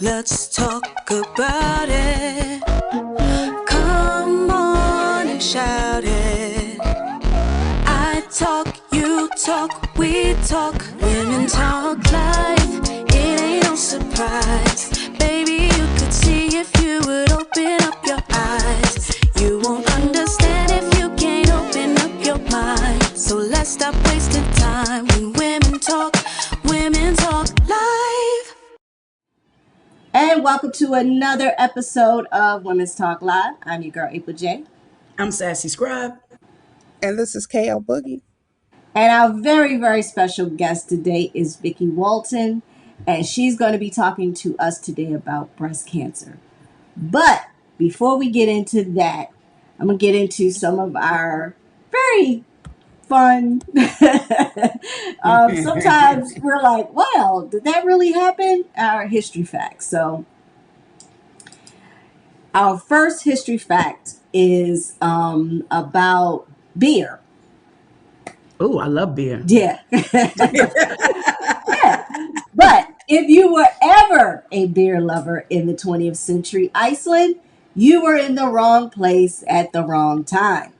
Let's talk about it. Come on and shout it. I talk, you talk, we talk. Women talk life. It ain't no surprise. Baby, you could see if you would open up your eyes. You won't understand if you can't open up your mind. So let's stop wasting time when women talk live. And welcome to another episode of Women's Talk Live. I'm your girl, April J. I'm SassyScribe. And this is Elle, Boogie. And our very, very special guest today is Vicki Walton. And she's going to be talking to us today about breast cancer. But before we get into that, I'm going to get into some of our very fun. Sometimes we're like, well, did that really happen? Our history facts. So our first history fact is about beer. Oh, I love beer. Yeah. Yeah. But if you were ever a beer lover in the 20th century Iceland, you were in the wrong place at the wrong time.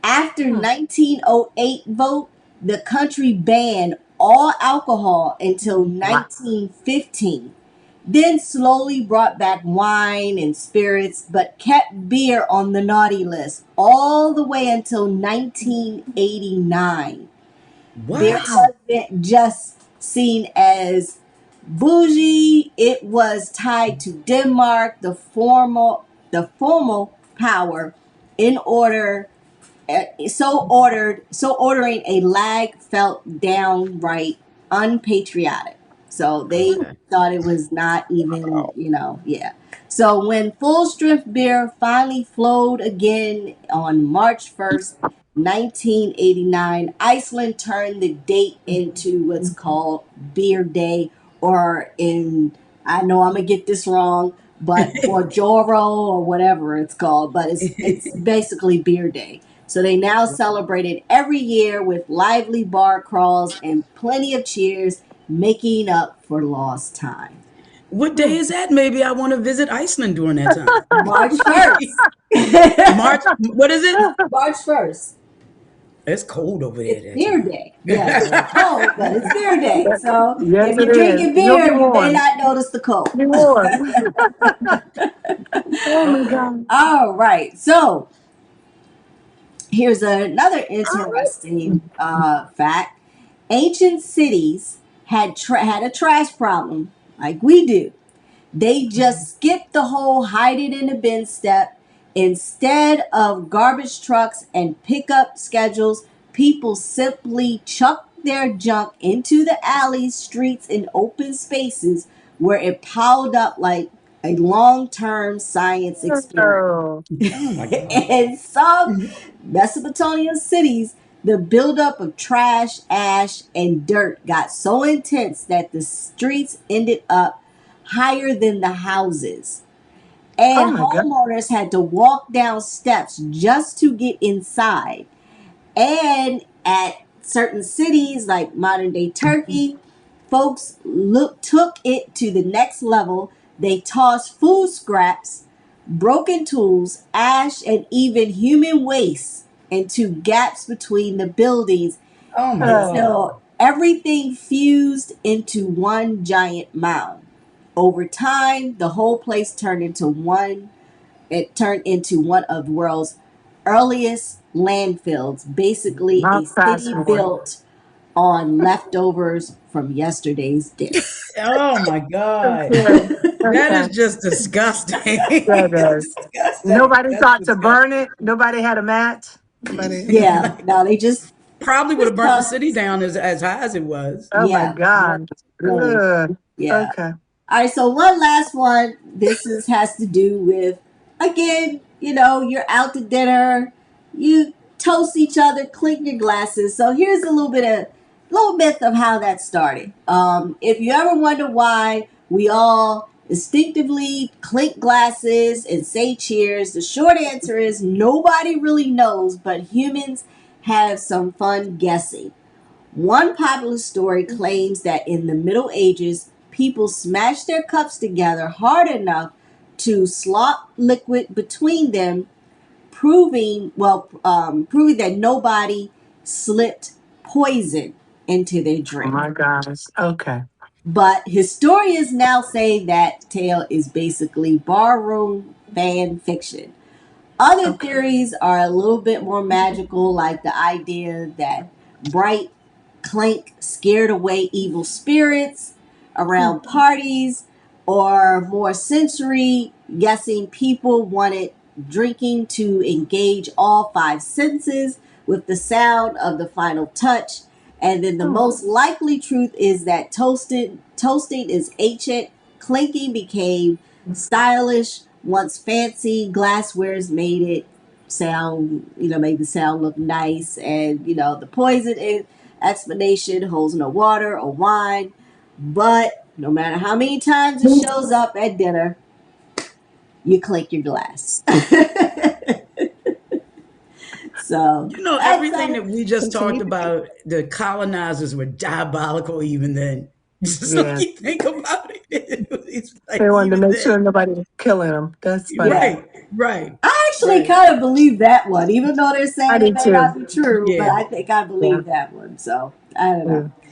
After 1908 vote, the country banned all alcohol until 1915. Then slowly brought back wine and spirits, but kept beer on the naughty list all the way until 1989. Wow. Beer wasn't just seen as bougie, it was tied to Denmark, the formal power, in order. So ordering a lag felt downright unpatriotic. So they thought it was not even, yeah. So when full strength beer finally flowed again on March 1st, 1989, Iceland turned the date into what's called Beer Day, or I know I'm going to get this wrong, but or Joro or whatever it's called, but it's basically Beer Day. So they now celebrate it every year with lively bar crawls and plenty of cheers, making up for lost time. What day is that? Maybe I want to visit Iceland during that time. March 1st. March, what is it? March 1st. It's cold over there. It's Beer Day. Yeah, it's cold, but it's Beer Day. So Yes, if you're it drinking is. beer, You'll be you may warm. not notice the cold. Be warm. Oh my God. All right. So here's another interesting fact. Ancient cities had a trash problem like we do. They just skipped the whole hide it in a bin step. Instead of garbage trucks and pickup schedules, people simply chucked their junk into the alleys, streets, and open spaces where it piled up like a long-term science experiment. Oh, Oh my God. In some Mesopotamian cities, the buildup of trash, ash, and dirt got so intense that the streets ended up higher than the houses. And my God. homeowners had to walk down steps just to get inside. And at certain cities like modern day Turkey, folks took it to the next level. They tossed food scraps, broken tools, ash, and even human waste into gaps between the buildings Oh my God. until everything fused into one giant mound. Over time, the whole place turned into one of the world's earliest landfills, basically a Not fast city forward. built on leftovers from yesterday's dinner. Oh my God. Okay. That Okay. is just disgusting. That is. Disgusting. Nobody That's thought to disgusting. burn it. Nobody had a match. Nobody. Yeah, no, they just Probably would have burnt the tossed. city down as high as it was. Oh my Yeah, God. really. Ugh. Yeah. Okay. All right, so one last one. Has to do with, again, you're out to dinner, you toast each other, clink your glasses. So here's a little bit of how that started. If you ever wonder why we all instinctively clink glasses and say cheers, the short answer is nobody really knows, but humans have some fun guessing. One popular story claims that in the Middle Ages, people smashed their cups together hard enough to slop liquid between them, proving that nobody slipped poison into their Oh drink. my gosh. Okay. But historians now say that tale is basically barroom fan fiction. Other Okay. theories are a little bit more magical, like the idea that bright clank scared away evil spirits around parties, or more sensory guessing people wanted drinking to engage all five senses with the sound of the final touch. And then the Hmm. most likely truth is that toasting is ancient, clinking became stylish once fancy glasswares made it sound, made the sound look nice. And, the poison explanation holds no water or wine. But no matter how many times it shows up at dinner, you clink your glass. So You know, that's everything that we just talked continue. about, the colonizers were diabolical even then. Just like Yeah. you think about it, it's They like wanted to even make sure then. nobody was killing them. That's funny. Yeah. Right, right, I actually right. kind of believe that one, even though they're I saying do it may not too. be true, but Yeah. I think I Yeah. believe that one. So I don't know. Yeah.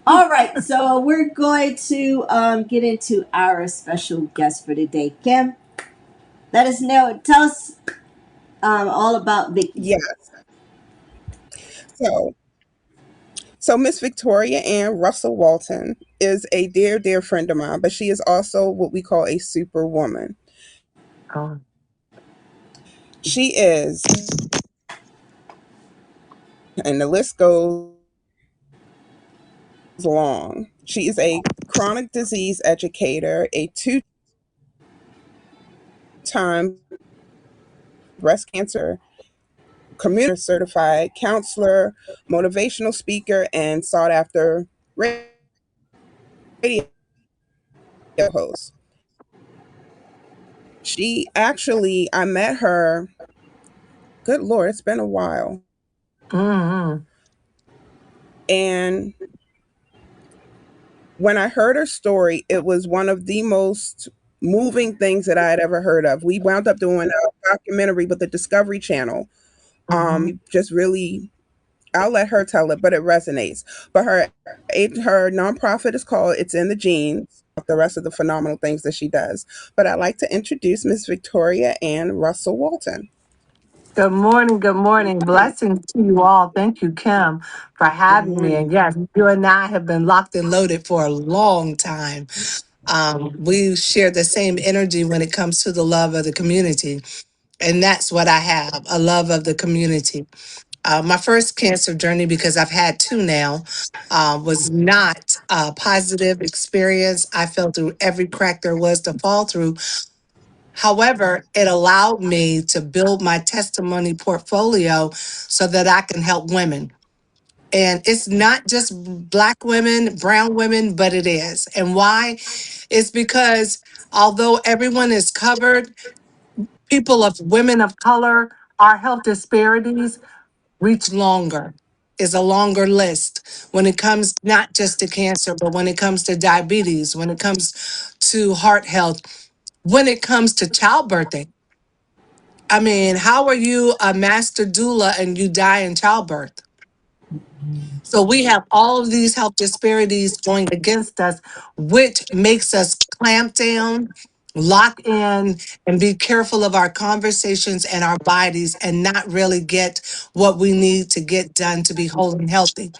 All right, so we're going to get into our special guest for today. Kim, let us know. Tell us all about Vicki. Yeah. So, so Miss Victoria Ann Russell Walton is a dear, dear friend of mine, but she is also what we call a superwoman. Oh. She is, and the list goes long. She is a chronic disease educator, a two-time breast cancer community certified counselor, motivational speaker, and sought after radio host. She actually, I met her, good Lord, it's been a while. Mm-hmm. And when I heard her story, it was one of the most moving things that I had ever heard of. We wound up doing a documentary with the Discovery Channel. Mm-hmm. Just really, I'll let her tell it, but it resonates. But her nonprofit is called It's in the Genes. The rest of the phenomenal things that she does. But I'd like to introduce Miss Victoria Ann Russell Walton. Good morning. Good morning. Blessings to you all. Thank you, Kim, for Good having me. And morning. yes, you and I have been locked and loaded for a long time. We share the same energy when it comes to the love of the community. And that's what I have, a love of the community. My first cancer journey, because I've had two now, was not a positive experience. I fell through every crack there was to fall through. However, it allowed me to build my testimony portfolio so that I can help women. And it's not just Black women, brown women, but it is. And why? It's because although everyone is covered, people of women of color, our health disparities reach longer, is a longer list when it comes not just to cancer, but when it comes to diabetes, when it comes to heart health, when it comes to childbirthing. I mean, how are you a master doula and you die in childbirth? So we have all of these health disparities going against us, which makes us clamp down, lock in, and be careful of our conversations and our bodies and not really get what we need to get done to be whole and healthy.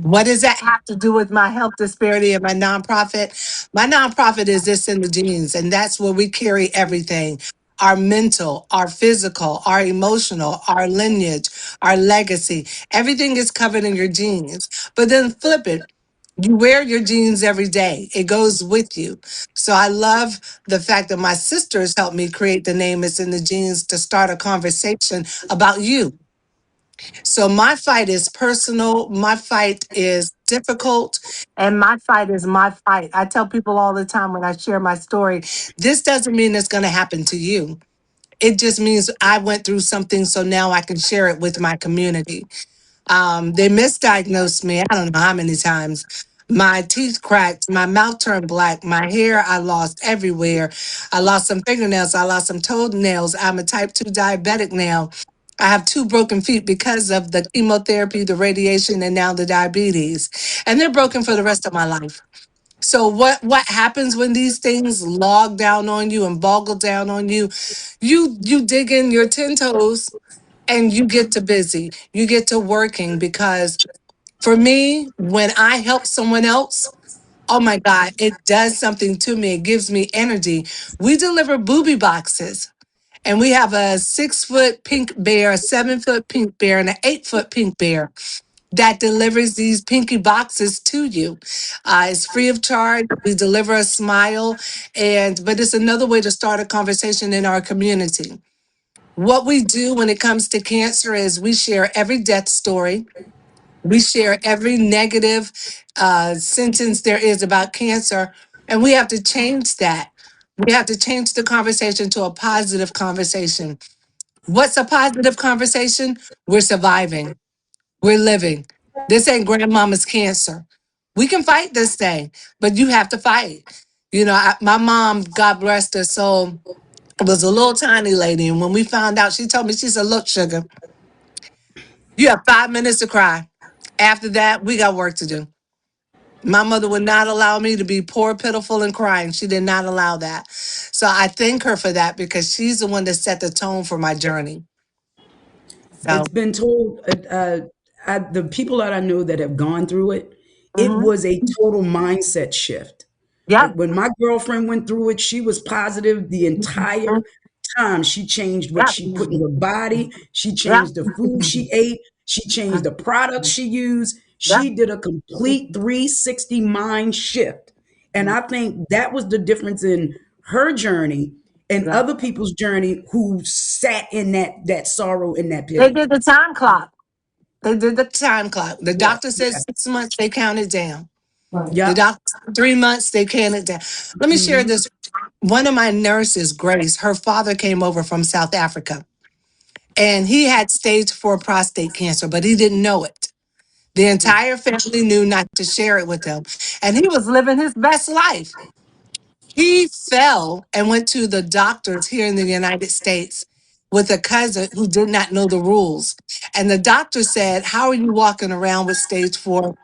What does that have to do with my health disparity and my nonprofit? My nonprofit is this in the genes, and that's where we carry everything: our mental, our physical, our emotional, our lineage, our legacy. Everything is covered in your genes. But then flip it. You wear your jeans every day. It goes with you. So I love the fact that my sisters helped me create the name It's in the Genes to start a conversation about you. So my fight is personal. My fight is difficult. And my fight is my fight. I tell people all the time when I share my story, this doesn't mean it's going to happen to you. It just means I went through something so now I can share it with my community. They misdiagnosed me, I don't know how many times. My teeth cracked, my mouth turned black, my hair I lost everywhere. I lost some fingernails, I lost some toenails. I'm a type 2 diabetic now. I have two broken feet because of the chemotherapy, the radiation, and now the diabetes. And they're broken for the rest of my life. So what happens when these things log down on you and boggle down on you? You dig in your 10 toes and you get to busy. You get to working because for me, when I help someone else, oh my God, it does something to me. It gives me energy. We deliver booby boxes. And we have a 6 foot pink bear, a 7 foot pink bear, and an 8 foot pink bear that delivers these pinky boxes to you. It's free of charge. We deliver a smile, and but it's another way to start a conversation in our community. What we do when it comes to cancer is we share every death story. We share every negative sentence there is about cancer, and we have to change that. We have to change the conversation to a positive conversation. What's a positive conversation? We're surviving. We're living. This ain't grandmama's cancer. We can fight this thing, but you have to fight. My mom, God bless her soul, was a little tiny lady. And when we found out, she told me, she said, look, sugar, you have 5 minutes to cry. After that, we got work to do. My mother would not allow me to be poor, pitiful, and crying. She did not allow that. So I thank her for that because she's the one that set the tone for my journey. It's So, been told, the people that I know that have gone through it, it mhm. was a total mindset shift. Yep. When my girlfriend went through it, she was positive the Mhm. entire time. She changed what Yep. she put in her body. She Yep. changed the food she ate. She changed the products she used. Yep. She did a complete 360 mind shift. And I think that was the difference in her journey and Yep. other people's journey who sat in that sorrow in that They pity. did the time clock. They did the time clock. The Yeah, doctor said yeah, 6 months, they counted down. The yeah. doctor said 3 months, they counted down. Let me share Mhm. this. One of my nurses, Grace, her father came over from South Africa and he had stage 4 prostate cancer, but he didn't know it. The entire family knew not to share it with him. And he was living his best life. He fell and went to the doctors here in the United States with a cousin who did not know the rules. And the doctor said, how are you walking around with stage 4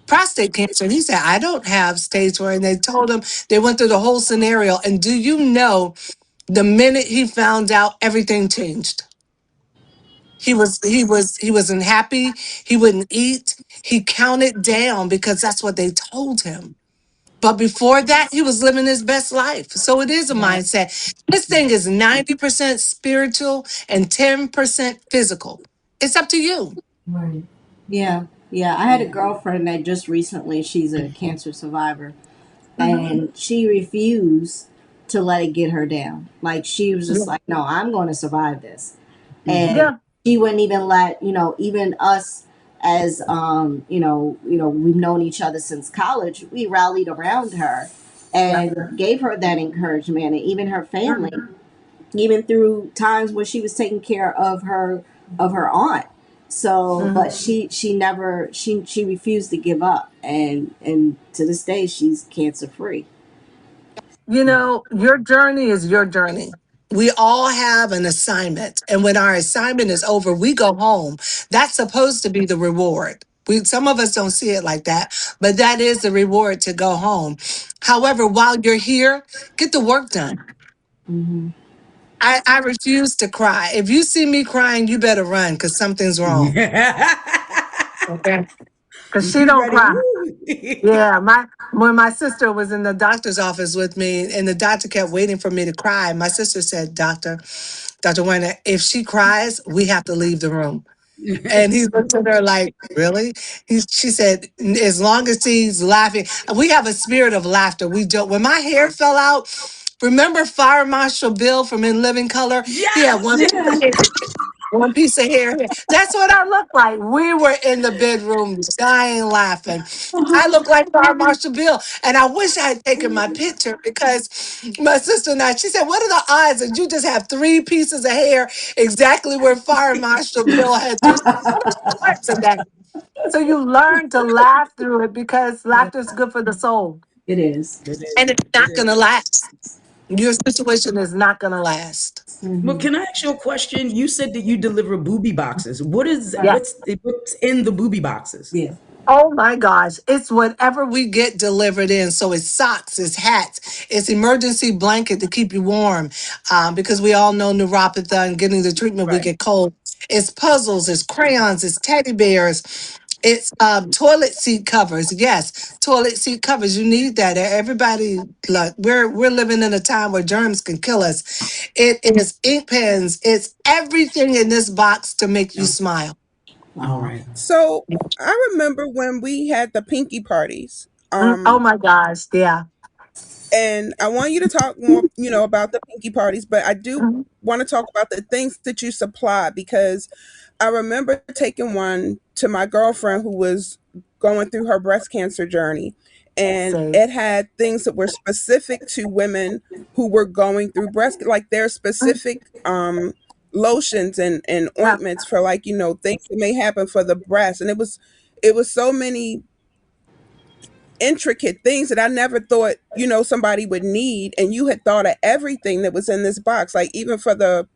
prostate cancer? And he said, I don't have stage 4. And they told him, they went through the whole scenario. And do you know, the minute he found out, everything changed. He wasn't happy. He wouldn't eat. He counted down because that's what they told him. But before that, he was living his best life. So it is a Right. mindset. This thing is 90% spiritual and 10% physical. It's up to you. Right. Yeah. Yeah. I had a Yeah. girlfriend that just recently, she's a cancer survivor, Mhm. and she refused to let it get her down. Like, she was just Yeah. like, no, I'm going to survive this. Hmm. And Yeah. she wouldn't even let, even us, as we've known each other since college, we rallied around her Yeah. and gave her that encouragement, and even her family, even through times when she was taking care of her aunt. So, Mhm. but she never, she refused to give up, and to this day she's cancer free. Your journey is your journey. We all have an assignment. And when our assignment is over, we go home. That's supposed to be the reward. Some of us don't see it like that, but that is the reward to go home. However, while you're here, get the work done. Hmm. I refuse to cry. If you see me crying, you better run because something's wrong. Okay. Because she You don't ready? cry. Woo. Yeah, when my sister was in the doctor's office with me and the doctor kept waiting for me to cry, my sister said, Dr. Werner, if she cries, we have to leave the room. And he looked at her like, really? She said, as long as he's laughing, we have a spirit of laughter. We don't. When my hair fell out, remember Fire Marshal Bill from In Living Color? He had Yes. Yeah. one piece of hair. That's what I look like. We were in the bedroom dying laughing. I look like Fire Marshal Bill. And I wish I had taken my picture because my sister and I, she said, what are the odds that you just have 3 pieces of hair exactly where Fire Marshal Bill had 3 parts of that? So you learn to laugh through it because laughter is good for the soul. It is. It is. And it's It not is. going to last. Your situation is not going to last. Well, Hmm. can I ask you a question? You said that you deliver booby boxes. What is Yeah. what's in the booby boxes? Yeah. Oh my gosh. It's whatever we get delivered in. So it's socks, it's hats, it's emergency blanket to keep you warm because we all know neuropathy and getting the treatment, we Right. get cold. It's puzzles, it's crayons, it's teddy bears. It's toilet seat covers. Yes, toilet seat covers. You need that. Everybody, look, we're living in a time where germs can kill us. It is ink pens. It's everything in this box to make you Oh, smile. all Wow. right. So I remember when we had the pinky parties. Oh my gosh. Yeah. And I want you to talk more, about the pinky parties, but I do Mhm. want to talk about the things that you supply because I remember taking one to my girlfriend who was going through her breast cancer journey, and So, it had things that were specific to women who were going through breast, like their specific lotions and yeah. ointments for, like, things that may happen for the breast, and it was so many intricate things that I never thought, somebody would need. And you had thought of everything that was in this box, like even for the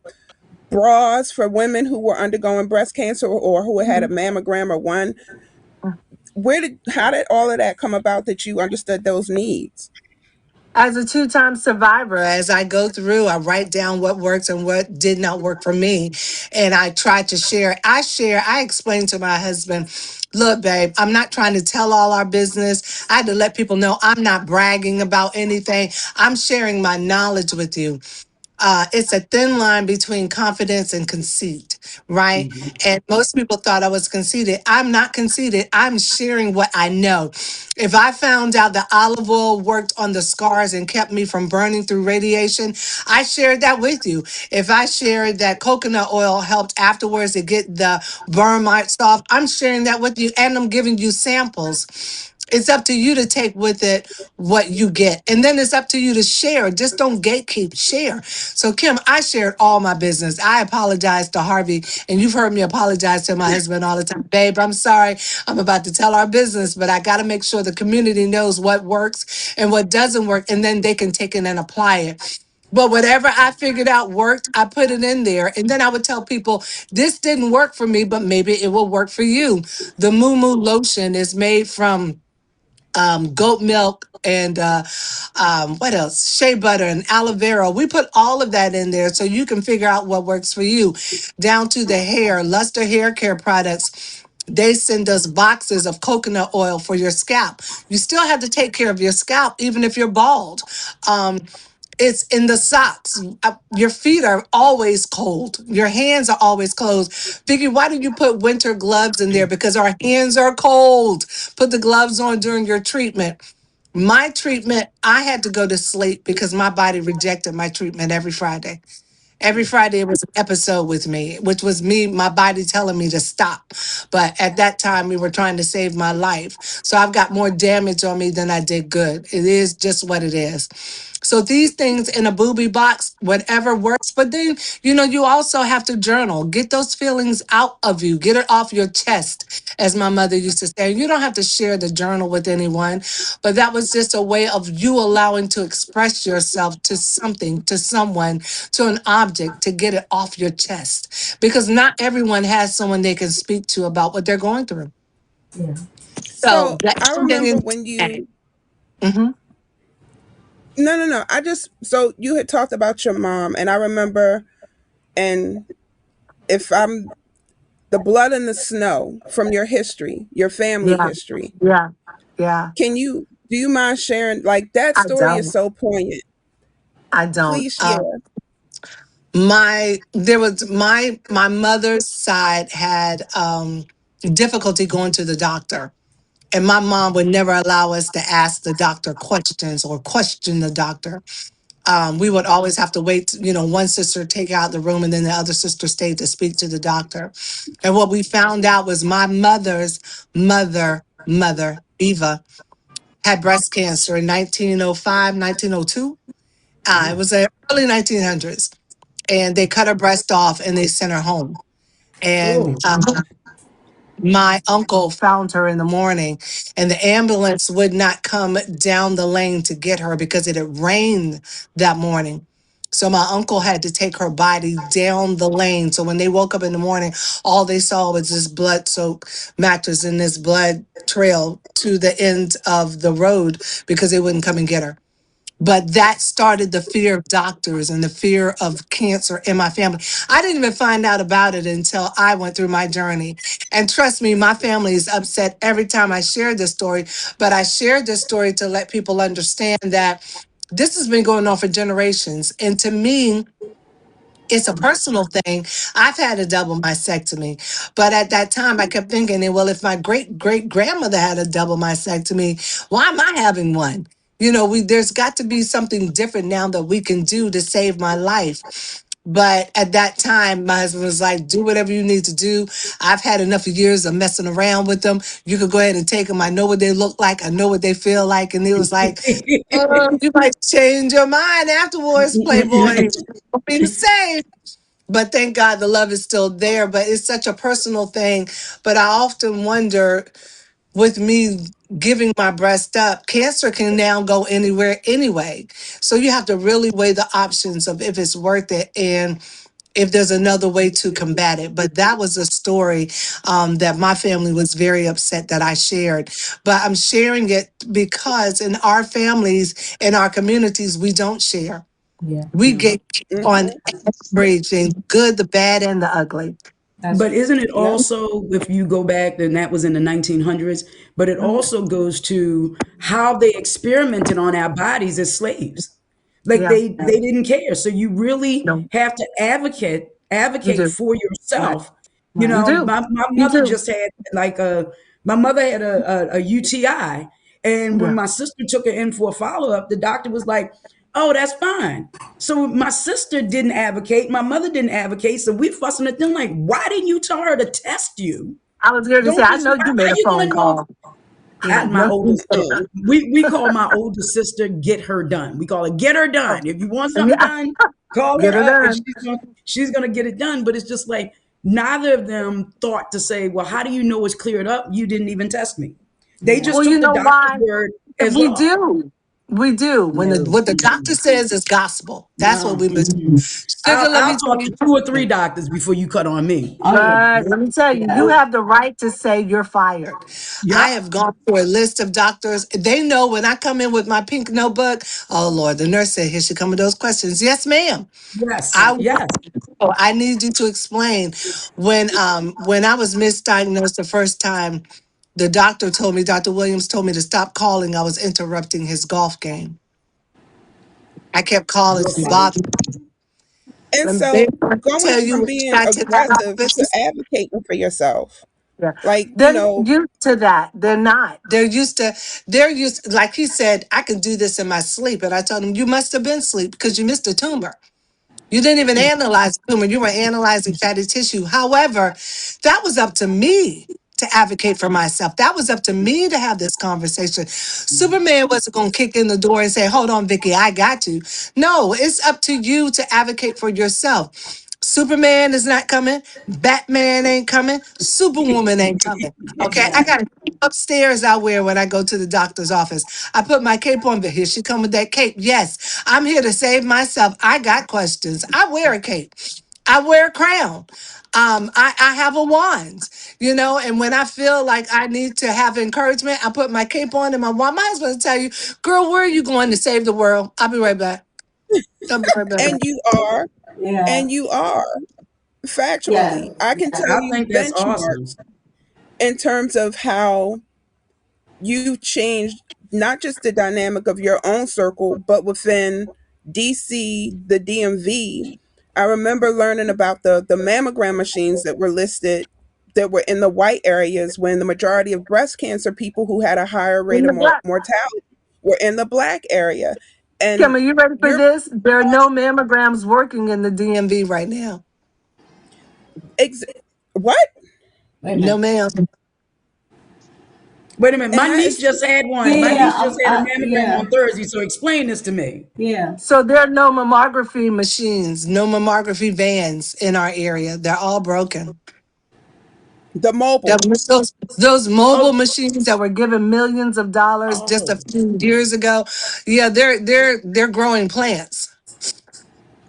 bras for women who were undergoing breast cancer or who had a mammogram or one. How did all of that come about that you understood those needs? As a two-time survivor, as I go through, I write down what works and what did not work for me. And I try to share. I explain to my husband, look, babe, I'm not trying to tell all our business. I had to let people know I'm not bragging about anything. I'm sharing my knowledge with you. It's a thin line between confidence and conceit, right? Hmm. And most people thought I was conceited. I'm not conceited. I'm sharing what I know. If I found out that olive oil worked on the scars and kept me from burning through radiation, I shared that with you. If I shared that coconut oil helped afterwards to get the burn marks off, I'm sharing that with you and I'm giving you samples. It's up to you to take with it what you get. And then it's up to you to share. Just don't gatekeep, share. So, Kim, I shared all my business. I apologized to Harvey, and you've heard me apologize to my husband all the time. Babe, I'm sorry. I'm about to tell our business, but I got to make sure the community knows what works and what doesn't work, and then they can take it and apply it. But whatever I figured out worked, I put it in there. And then I would tell people, this didn't work for me, but maybe it will work for you. The Moo Moo lotion is made from goat milk and what else? Shea butter and aloe vera. We put all of that in there so you can figure out what works for you. Down to the hair, Luster Hair Care products. They send us boxes of coconut oil for your scalp. You still have to take care of your scalp, even if you're bald. Um, it's in the socks. Your feet are always cold. Your hands are always closed. Vicky, why do you put winter gloves in there? Because our hands are cold. Put the gloves on during your treatment. My treatment, I had to go to sleep because my body rejected my treatment every Friday. Every Friday it was an episode with me, which was me, my body telling me to stop. But at that time, we were trying to save my life. So I've got more damage on me than I did good. It is just what it is. So these things in a booby box, whatever works. But then, you also have to journal. Get those feelings out of you. Get it off your chest, as my mother used to say. You don't have to share the journal with anyone, but that was just a way of you allowing to express yourself to something, to someone, to an object, to get it off your chest. Because not everyone has someone they can speak to about what they're going through. Yeah. So So that I remember when you mm-hmm. no, no, no. So you had talked about your mom, and I remember, and if I'm the blood in the snow from your history, your family Yeah, history, yeah, yeah. do you mind sharing? Like, that I story is don't. so poignant. I don't. Please share. My mother's side had difficulty going to the doctor. And my mom would never allow us to ask the doctor questions or question the doctor. We would always have to wait, one sister take out the room and then the other sister stayed to speak to the doctor. And what we found out was my mother's mother, Eva, had breast cancer in 1905, 1902. It was the early 1900s. And they cut her breast off and they sent her home. And Oh, my uncle found her in the morning, and the ambulance would not come down the lane to get her because it had rained that morning. So my uncle had to take her body down the lane. So when they woke up in the morning, all they saw was this blood soaked mattress and this blood trail to the end of the road because they wouldn't come and get her. But that started the fear of doctors and the fear of cancer in my family. I didn't even find out about it until I went through my journey. And trust me, my family is upset every time I share this story. But I shared this story to let people understand that this has been going on for generations. And to me, it's a personal thing. I've had a double mastectomy, but at that time I kept thinking, well, if my great great grandmother had a double mastectomy, why am I having one? There's got to be something different now that we can do to save my life. But at that time, my husband was like, do whatever you need to do. I've had enough of years of messing around with them. You could go ahead and take them. I know what they look like. I know what they feel like. And he was like, you might change your mind afterwards, Playboy. Don't be the same. But thank God the love is still there. But it's such a personal thing. But I often wonder, with me giving my breast up, cancer can now go anywhere anyway. So you have to really weigh the options of if it's worth it and if there's another way to combat it. But that was a story that my family was very upset that I shared. But I'm sharing it because in our families, in our communities, we don't share. Yeah, We get on Hmm. everything, good, the bad, and the ugly. that's But true. isn't it Yep. also, if you go back, then that was in the 1900s, but it Mhm. also goes to how they experimented on our bodies as slaves. Like Yeah, they didn't care. So you really no, have to you advocate do. for Right. yourself. You Right. You know, do. my You mother do. just had like my mother had a UTI. And when Yeah. my sister took her in for a follow-up, the doctor was like, oh, that's fine. So my sister didn't advocate, my mother didn't advocate. So we fussing at them like, why didn't you tell her to test you? I was going to say, Don't I just know how you made a you phone gonna know? call. I Yeah. My know older you did. we call my older sister get her done. We call her get her Oh, done. If you want something yeah, done, call get her her up and done. she's gonna get it done. But it's just like neither of them thought to say, well, how do you know it's cleared up? You didn't even test me. They Yeah. just Well, you took the know doctor's why? word as We law. do. We do. When No. what the doctor says is gospel. That's what No. we must do. Mm-mm. Sugar, let I'll me tell talk to you two or three something. doctors before you cut on me. Oh yeah. But let me tell you, you Yeah. have the right to say you're fired. I Yep. have gone through a list of doctors. They know when I come in with my pink notebook, oh Lord, the nurse said, here she come with those questions. Yes, ma'am. Yes. I Yes. oh, I need you to explain when I was misdiagnosed the first time, the doctor told me, Dr. Williams told me to stop calling. I was interrupting his golf game. I kept calling You're and fired. bothering. And Let me so going tell you from when she being got to that aggressive to office. advocating for yourself, Yeah. like, They're not used to that. They're not. They're used, like he said, I can do this in my sleep. And I told him, you must have been asleep because you missed a tumor. You didn't even analyze the tumor. You were analyzing fatty tissue. However, that was up to me to advocate for myself. That was up to me to have this conversation. Superman wasn't going to kick in the door and say, hold on, Vicky, I got you. No, it's up to you to advocate for yourself. Superman is not coming. Batman ain't coming. Superwoman ain't coming. Okay, I Yeah. got a cape upstairs I wear when I go to the doctor's office. I put my cape on, but here she come with that cape. Yes, I'm here to save myself. I got questions. I wear a cape. I wear a crown. I have a wand, and when I feel like I need to have encouragement, I put my cape on and my wand. My husband will tell you, girl, where are you going to save the world? I'll be right back. I'll be right back. and Yeah. you are Yeah. factually, I can I tell you think that's awesome. benchmarks in terms of how you've changed not just the dynamic of your own circle, but within DC, the DMV. I remember learning about the mammogram machines that were listed that were in the white areas when the majority of breast cancer people who had a higher rate In of the black. mortality were in the black area. Kim, And are you ready for you're this? There are no mammograms working in the DMV right now. ex- what? Wait a No, minute. ma'am. Wait a minute. And My how niece is just had one. My Yeah. niece just had a mammogram Yeah. on Thursday. So explain this to me. Yeah. So there are no mammography machines, no mammography vans in our area. They're all broken. The That mobile. was those mobile Oh, machines that were given millions of dollars just a oh. few years ago. Yeah, they're growing plants.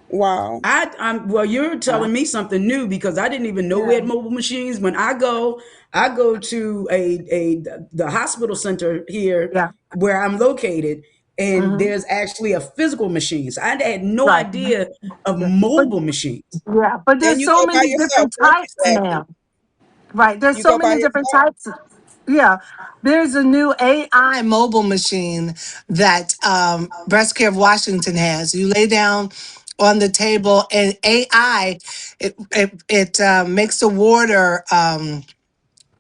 Wow. I'm well. You're Wow. telling me something new because I didn't even know we Yeah. had mobile machines. When I go to the hospital center here Yeah. where I'm located, and Hmm. there's actually a physical machine. So I had no Right. idea of Yeah. But mobile machines. yeah, but And there's you so go by many yourself, different don't you, types Sassy? now. Right. There's You so go by many different yourself. types. Yeah. There's a new AI mobile machine that Breast Care of Washington has. You lay down on the table and AI, it makes the water,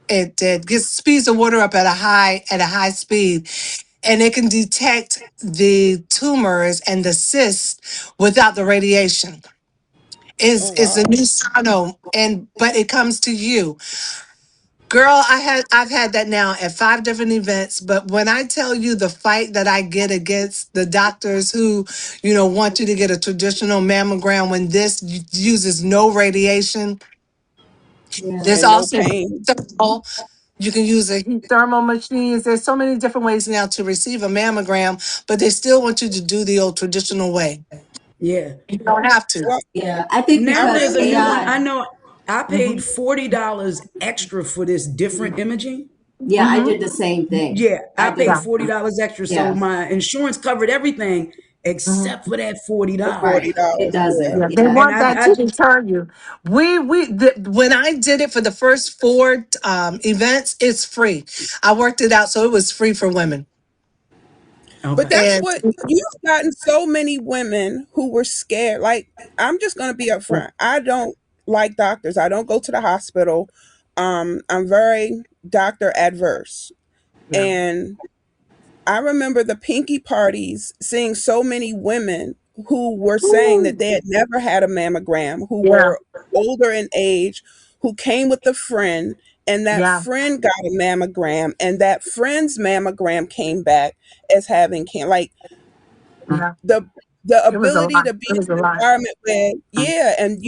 it gets speeds the water up at a high speed, and it can detect the tumors and the cysts without the radiation. Oh Is a wow. new sono, and but it comes to you. Girl, I've had that now at 5 different events, but when I tell you the fight that I get against the doctors who, want you to get a traditional mammogram when this uses no radiation, Yeah. there's And no also pain. thermal. You can use a heat thermal machines. There's so many different ways now to receive a mammogram, but they still want you to do the old traditional way. Yeah. You don't have to. Well, Yeah. I think I Now because there's a really new one. AI. I know I paid Hmm. $40 extra for this different imaging. Yeah, I Hmm. did the same thing. Yeah, I I did. paid Yeah. $40 extra, so Yeah. my insurance covered everything except Hmm. for that forty the dollars. Right. It $40. Yeah. doesn't. Yeah, they Yeah. And want that to deter you. When I did it for the first four events, it's free. I worked it out so it was free for women. But okay, that's And what you've gotten so many women who were scared. Like, I'm just going to be upfront. I don't like doctors. I don't go to the hospital. I'm very doctor adverse. yeah, And I remember the pinky parties seeing so many women who were saying that they had never had a mammogram, who yeah, were older in age, who came with a friend, and that yeah, friend got a mammogram, and that friend's mammogram came back as having like yeah. the the It was a ability lot. to be It was a in an lot. environment where, yeah, and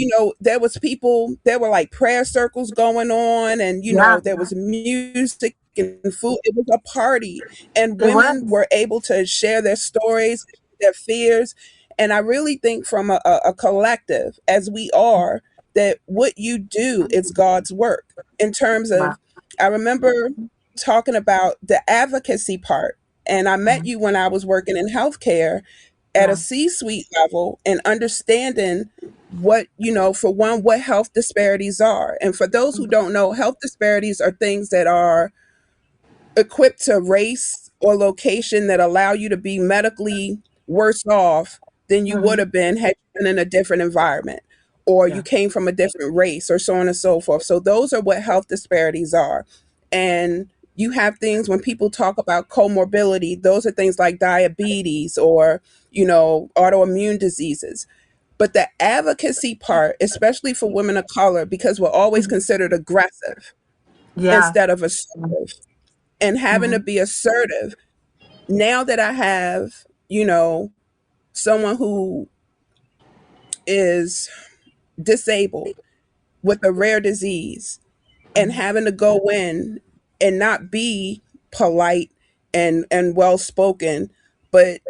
there were like prayer circles going on, and Yeah, there was music and food. It was a party, and it women was. were able to share their stories, their fears. And I really think from a collective as we are, that what you do is God's work. In terms Wow. of, I remember talking about the advocacy part, and I met Mhm. you when I was working in healthcare at a Yeah, C-suite level, and understanding what, for one, what health disparities are. And for those who don't know, health disparities are things that are equipped to race or location that allow you to be medically worse off than you would hmm, have been had you been in a different environment, or you yeah, came from a different race, or so on and so forth. So those are what health disparities are. And you have things when people talk about comorbidity, those are things like diabetes or, autoimmune diseases. But the advocacy part, especially for women of color, because we're always considered aggressive yeah, instead of assertive, and having to hmm, be assertive. Now that I have, someone who is disabled with a rare disease, and having to go in and not be polite and well spoken, but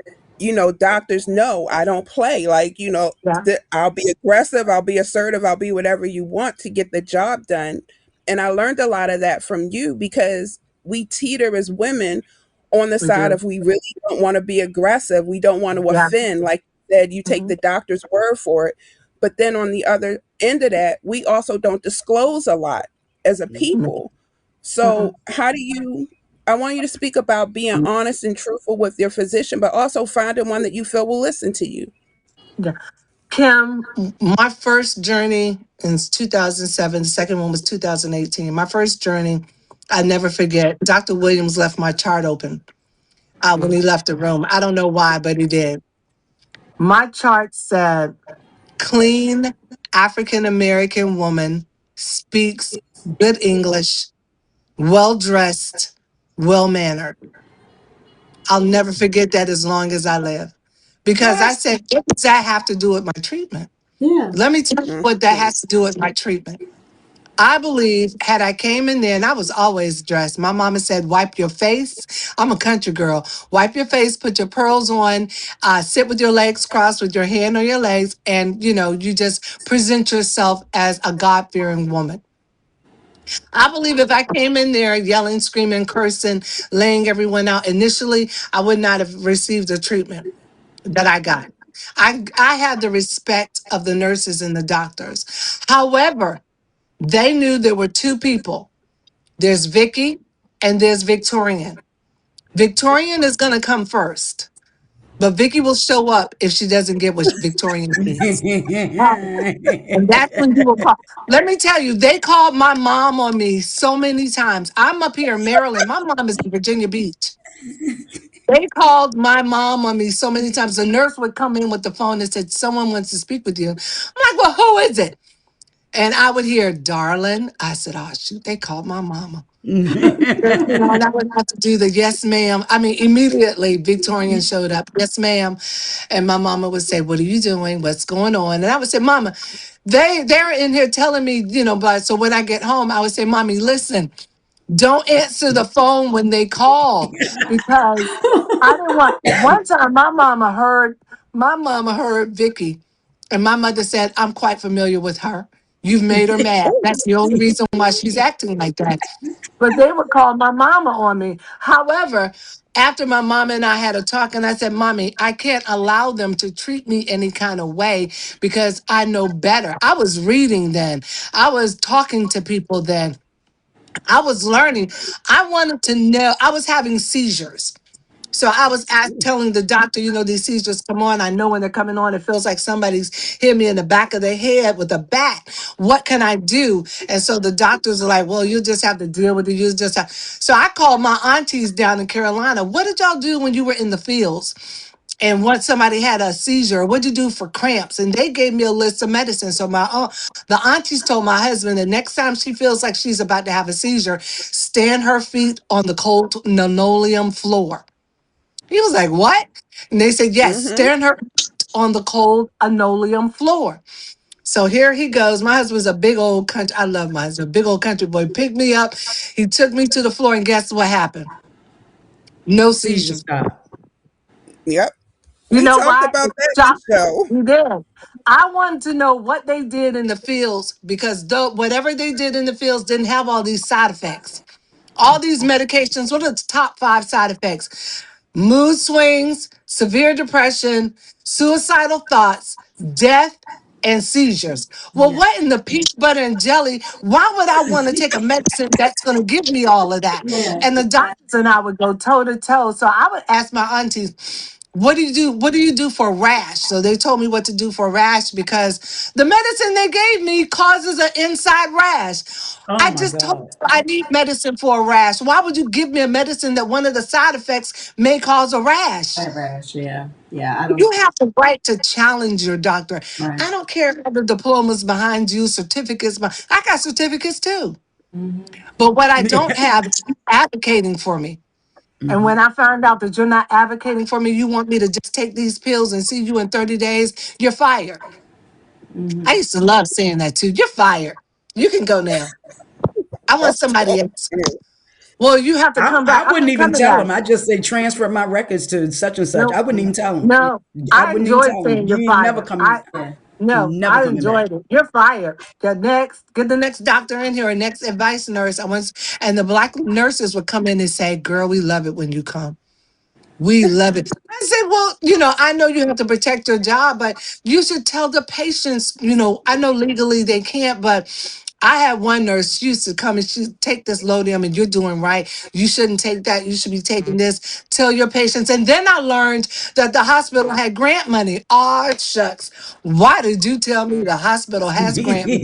doctors know I don't play. Like, yeah, I'll be aggressive, I'll be assertive, I'll be whatever you want to get the job done. And I learned a lot of that from you, because we teeter as women on the we side do. of, we really don't want to be aggressive, we don't want to Yeah, offend. Like you said, you take hmm, the doctor's word for it. But then on the other end of that, we also don't disclose a lot as a yeah. people. hmm, So, how do you? I want you to speak about being honest and truthful with your physician, but also finding one that you feel will listen to you. yeah. Kim, my first journey in 2007, the second one was 2018. My first journey, I never forget. Dr. Williams left my chart open when he left the room. I don't know why, but he did. My chart said, clean African American woman, speaks good English, well dressed, well mannered. I'll never forget that as long as I live. Because I Yes. said, what does that have to do with my treatment? Yeah. Let me tell you Mm. what that has to do with my treatment. I believe had I came in there and I was always dressed, my mama said, wipe your face. I'm a country girl. Wipe your face, put your pearls on, sit with your legs crossed with your hand on your legs, and you just present yourself as a God-fearing woman. I believe if I came in there yelling, screaming, cursing, laying everyone out initially, I would not have received the treatment that I got. I had the respect of the nurses and the doctors. However, they knew there were two people. There's Vicki and there's Victorian. Victorian is going to come first, but Vicki will show up if she doesn't get what Victorian needs. And that's when you will call. Let me tell you, they called my mom on me so many times. I'm up here in Maryland. My mom is in Virginia Beach. They called my mom on me so many times. The nurse would come in with the phone and said, someone wants to speak with you. I'm like, well, who is it? And I would hear, darling. I said, oh, shoot, they called my mama. And I would have to do the yes, ma'am. I mean, immediately Victorian showed up. Yes, ma'am. And my mama would say, what are you doing? What's going on? And I would say, Mama, they're in here telling me, but so when I get home, I would say, Mommy, listen, don't answer the phone when they call because I didn't want one time my mama heard Vicky and my mother said, I'm quite familiar with her. You've made her mad. That's the only reason why she's acting like that. But they would call my mama on me. However, after my mama and I had a talk, and I said, Mommy, I can't allow them to treat me any kind of way because I know better. I was reading then, I was talking to people then, I was learning. I wanted to know, I was having seizures. So I was telling the doctor, these seizures come on. I know when they're coming on, it feels like somebody's hit me in the back of the head with a bat. What can I do? And so the doctors are like, well, you just have to deal with it. You just have. So I called my aunties down in Carolina. What did y'all do when you were in the fields? And once somebody had a seizure, what'd you do for cramps? And they gave me a list of medicine. So the aunties told my husband the next time she feels like she's about to have a seizure, stand her feet on the cold linoleum floor. He was like, what? And they said, yes, Mm-hmm. stand her on the cold linoleum floor. So here he goes. My husband's a big old country. I love my husband, big old country boy. Picked me up. He took me to the floor, and guess what happened? No Seizure seizures. stop. Yep. You We know talked why? about It's that in shock. the show. He did. I wanted to know what they did in the fields because whatever they did in the fields didn't have all these side effects. All these medications, what are the top five side effects? Mood swings, severe depression, suicidal thoughts, death, and seizures. Well, Yeah. what in the peanut butter and jelly? Why would I want to take a medicine that's going to give me all of that? Yeah. And the doctors and I would go toe to toe. So I would ask my aunties, what do you do? What do you do for a rash? So they told me what to do for a rash because the medicine they gave me causes an inside rash. Oh I my just told God. you I need medicine for a rash. Why would you give me a medicine that one of the side effects may cause a rash? That rash, yeah. Yeah, I don't. You have the right to challenge your doctor. Right. I don't care if the diplomas behind you, certificates. I got certificates too. Hmm. But what I don't have is you advocating for me. And when I found out that you're not advocating for me, you want me to just take these pills and see you in 30 days, you're fired. I Hmm. used to love saying that too. You're fired. You can go now. I want That's somebody else. Well, you have to come back. I I'm wouldn't not even coming tell back. them. I just say transfer my records to such and such. No, I wouldn't even tell them. no. I I wouldn't even enjoyed tell them. saying You you're ain't never fired. coming. Yeah. You No, never I coming back. enjoyed it. You're fired. Get the next doctor in here, a next advice nurse. And the black nurses would come in and say, "Girl, we love it when you come. We love it." I said, well, I know you have to protect your job, but you should tell the patients, I know legally they can't, but I had one nurse, she used to come and she'd take this Lodium and you're doing right. You shouldn't take that. You should be taking this. Tell your patients. And then I learned that the hospital had grant money. Oh, shucks. Why did you tell me the hospital has grant money?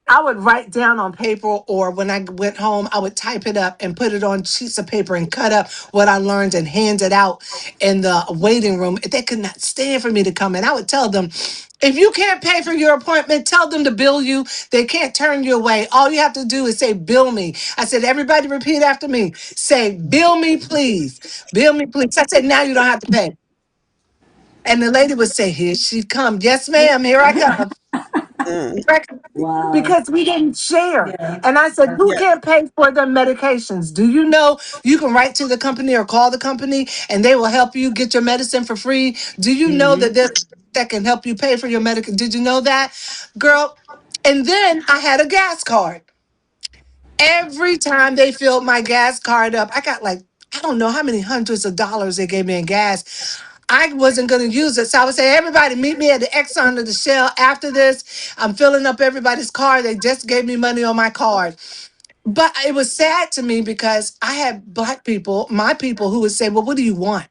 I would write down on paper, or when I went home, I would type it up and put it on sheets of paper and cut up what I learned and hand it out in the waiting room. They could not stand for me to come in. I would tell them, if you can't pay for your appointment, tell them to bill you. They can't turn you away. All you have to do is say, bill me. I said, everybody repeat after me. Say, bill me, please. Bill me, please. I said, now you don't have to pay. And the lady would say, here she come. Yes, ma'am. Here I come. Mm, Wow. because we didn't share. Yeah. And I said, who yeah. can't pay for their medications? Do you know you can write to the company or call the company and they will help you get your medicine for free? Do you know that Hmm. there's that can help you pay for your medical? Did you know that, girl? And then I had a gas card. Every time they filled my gas card up, I got like, I don't know how many hundreds of dollars they gave me in gas. I wasn't going to use it. So I would say, everybody meet me at the Exxon or the Shell after this. I'm filling up everybody's car. They just gave me money on my card. But it was sad to me because I had Black people, my people, who would say, well, what do you want?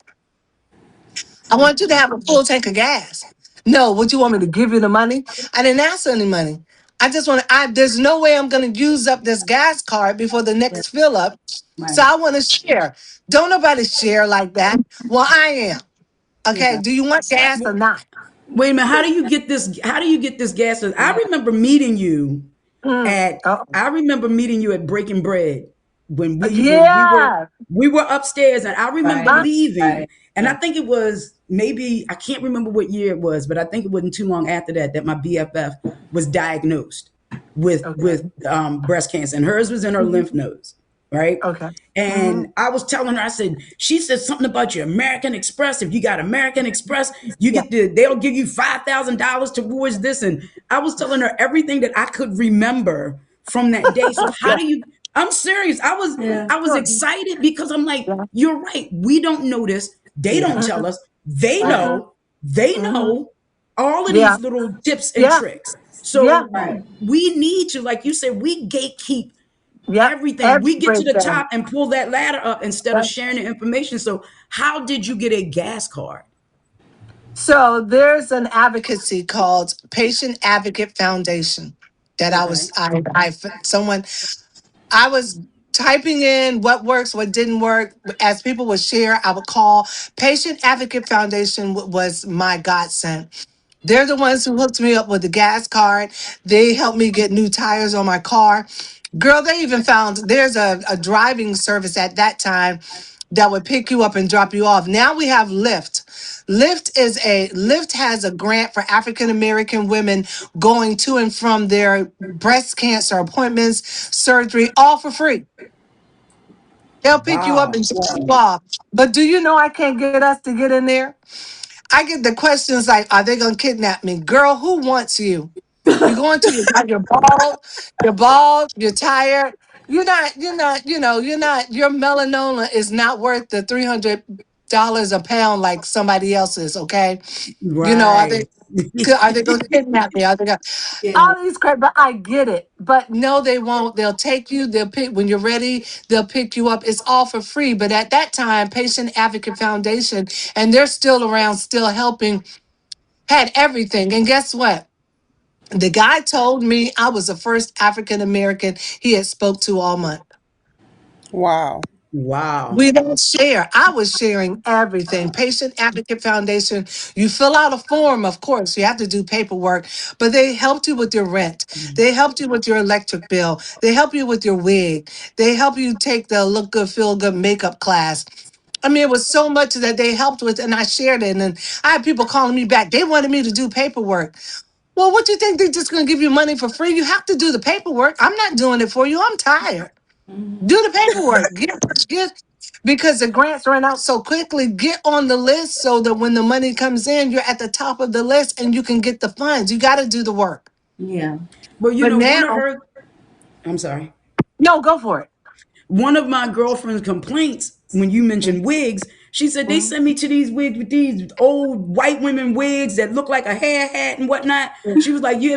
I want you to have a full tank of gas. No, would you want me to give you the money? I didn't ask for any money. I just want to, there's no way I'm going to use up this gas card before the Right. next fill up. So Right. I want to share. Don't nobody share like that. Well, I am. Okay. Yeah. Do you want gas or not? Wait a minute. How do you get this? How do you get this gas? I Yeah. remember meeting you Mm. at. Oh, I remember meeting you at Breaking Bread when yeah. we were upstairs, and I remember Right. Huh? leaving, Right. and I Right. think it was maybe I can't remember what year it was, but I think it wasn't too long after that that my BFF was diagnosed Okay. with breast cancer, and hers was in her lymph Mhm. nodes, right? Okay. Hmm. And I was telling her, I said, she said something about your American Express. If you got American Express, you Yeah. get they'll give you $5,000 towards this. And I was telling her everything that I could remember from that day. So how Yeah. do you? I'm serious. Yeah. I was Sure. excited because I'm like, Yeah. you're right. We don't notice. They don't Yeah. tell Mm-mm. us. They Right. Mm-mm. know. They Mm-hmm. know all of Yeah. these little tips and Yeah. tricks. Yeah. So Right. we need to, like you said, we gatekeep Yeah. everything. We get to the Everything. top and pull that ladder up instead of sharing the information. So, how did you get a gas card? So there's an advocacy called Patient Advocate Foundation that Okay. someone, I was typing in what works, what didn't work. As people would share, I would call. Patient Advocate Foundation was my godsend. They're the ones who hooked me up with the gas card. They helped me get new tires on my car. Girl, they even found there's a driving service at that time that would pick you up and drop you off. Now we have Lyft. Lyft has a grant for African American women going to and from their breast cancer appointments, surgery, all for free. They'll pick you up Wow. and drop you off. But do you know I can't get us to get in there? I get the questions like, are they gonna kidnap me? Girl, who wants you? You're going to you're bald, you're tired. Your melanoma is not worth the $300 a pound like somebody else's, okay? Are they Right. going to kidnap me? Are they going Yeah. all these crap? But I get it. But no, they won't. They'll take you. They'll pick when you're ready. They'll pick you up. It's all for free. But at that time, Patient Advocate Foundation, and they're still around, still helping, had everything. And guess what? The guy told me I was the first African American he had spoke to all month. Wow. Wow. We don't share. I was sharing everything. Patient Advocate Foundation, you fill out a form, of course, you have to do paperwork, but they helped you with your rent. They helped you with your electric bill. They help you with your wig. They help you take the look good, feel good makeup class. I mean, it was so much that they helped with, and I shared it. And I had people calling me back. They wanted me to do paperwork. Well, what do you think? They're just going to give you money for free? You have to do the paperwork. I'm not doing it for you. I'm tired. Do the paperwork. Get because the grants ran out so quickly. Get on the list so that when the money comes in, you're at the top of the list and you can get the funds. You got to do the work. Yeah. Well, But one of now, her, I'm sorry. no, go for it. One of my girlfriend's complaints when you mentioned wigs, she said they Mhm. send me to these wigs with these old white women wigs that look like a hair hat and whatnot. She was like, you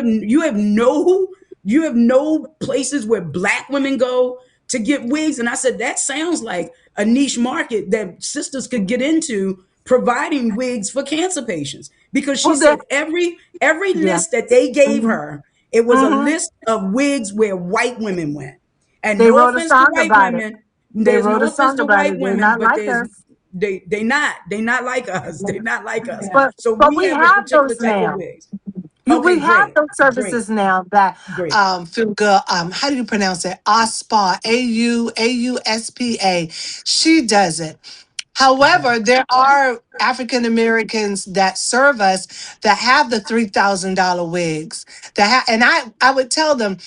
have no places where black women go to get wigs. And I said, that sounds like a niche market that sisters could get into providing wigs for cancer patients. Because she Well, then, said every yeah. list that they gave Hmm. her, it was a Hmm. list of wigs where white women went. And They no wrote a offense to song white about it. women, They there's wrote a no offense song to about white it. They're women, not but like there's us. they not like us. They're not like us. Yeah. So But we we have a have particular those type of now. wigs. We Okay, have great, those great, services now that great. feel good. How do you pronounce it? AUSPA, AUSPA. She does it. Okay. However, there are African Americans that serve us that have the $3,000 wigs. And I would tell them,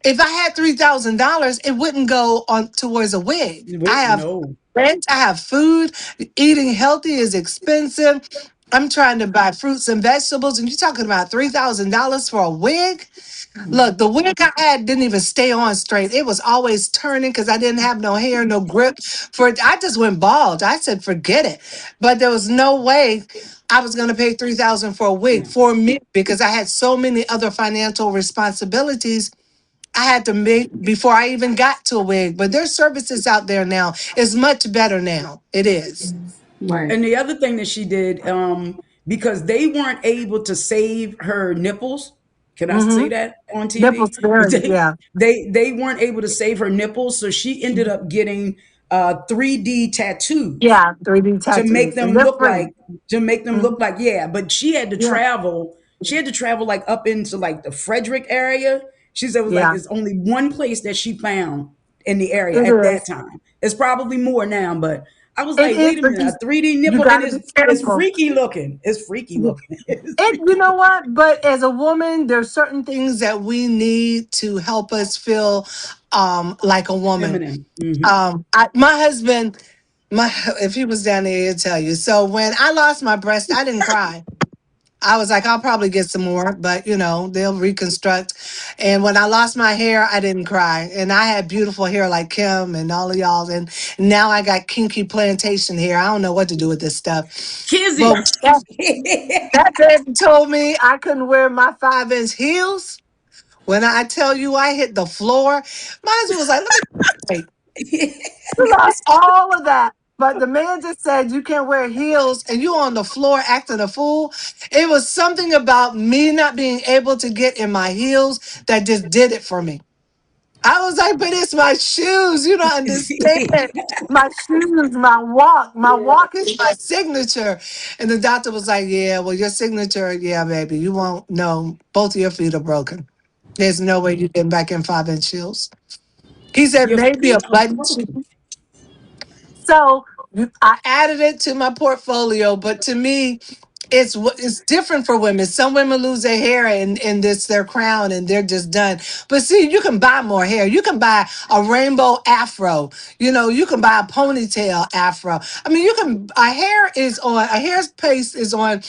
if I had $3,000, it wouldn't go on towards a wig. I have No. rent, I have food. Eating healthy is expensive. I'm trying to buy fruits and vegetables, and you're talking about $3,000 for a wig? Look, the wig I had didn't even stay on straight. It was always turning because I didn't have no hair, no grip for it. I just went bald. I said, forget it. But there was no way I was going to pay 3,000 for a wig Yeah. for me because I had so many other financial responsibilities I had to make before I even got to a wig. But there's services out there now. It's much better now. It is. Right. And the other thing that she did, because they weren't able to save her nipples. Can I say Mm-hmm. that on TV? Nipples very, They yeah. they weren't able to save her nipples, so she ended up getting 3D tattoos Yeah, 3D to make tattoos. And them they're look free. like Mhm. yeah, but Yeah, she had to travel like up into like the Frederick area. She said it was like yeah. it's only one place that she found in the area It at that is. time. It's probably more now, but I was It like, is, wait a but minute, a 3D you nipple, and gotta be it's careful. freaky looking. It's freaky looking. It's It, you freaky know what? But as a woman, there's certain things that we need to help us feel like a woman. feminine. Hmm. My husband, my if he was down there, he'd tell you. So when I lost my breast, I didn't cry. I was like, I'll probably get some more, but they'll reconstruct. And when I lost my hair, I didn't cry. And I had beautiful hair like Kim and all of y'all. And now I got kinky plantation hair. I don't know what to do with this stuff. Kizzy. But that baby told me I couldn't wear my 5-inch heels. When I tell you I hit the floor, my husband was like, let me wait. You lost all of that. But the man just said you can't wear heels and you on the floor acting a fool. It was something about me not being able to get in my heels that just did it for me. I was like, but it's my shoes. You don't understand. My shoes, my walk. My walk is my signature. And the doctor was like, yeah, well, your signature, yeah, baby, you won't know. Both of your feet are broken. There's no way you get back in 5-inch heels. He said, Your maybe a feet are button broken. shoe. So I added it to my portfolio, but to me, it's different for women. Some women lose their hair and this their crown and they're just done. But see, you can buy more hair. You can buy a rainbow afro. You can buy a ponytail afro. I mean, you can a hair paste is on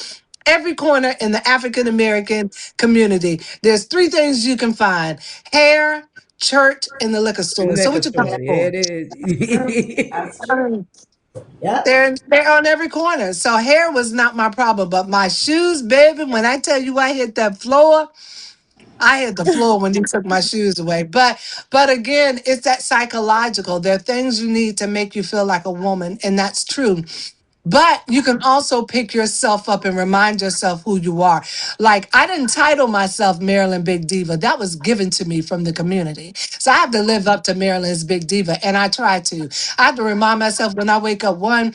every corner in the African American community. There's three things you can find: hair, church, and the liquor store. So Liquor what you coming store. Yeah, for? it is. That's true. Yep. They're on every corner. So hair was not my problem, but my shoes, baby. When I tell you I hit that floor, I hit the floor when he took my shoes away. But again, it's that psychological. There are things you need to make you feel like a woman, and that's true. But you can also pick yourself up and remind yourself who you are. Like, I didn't title myself Maryland Big Diva. That was given to me from the community. So I have to live up to Maryland's Big Diva, and I try to. I have to remind myself when I wake up, one,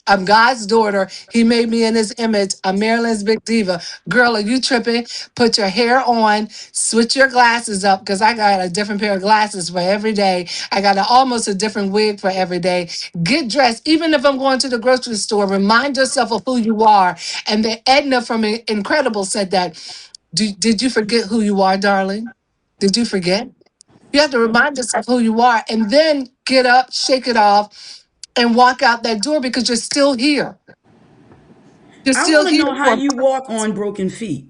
I'm God's daughter. He made me in his image. I'm Maryland's Big Diva. Girl, are you tripping? Put your hair on, switch your glasses up, because I got a different pair of glasses for every day. I got almost a different wig for every day. Get dressed. Even if I'm going to the grocery store, remind yourself of who you are. And the Edna from Incredible said that. Did you forget who you are, darling? Did you forget? You have to remind yourself who you are and then get up, shake it off, and walk out that door because you're still here. You're I still want to here know how for a you walk purpose. on broken feet.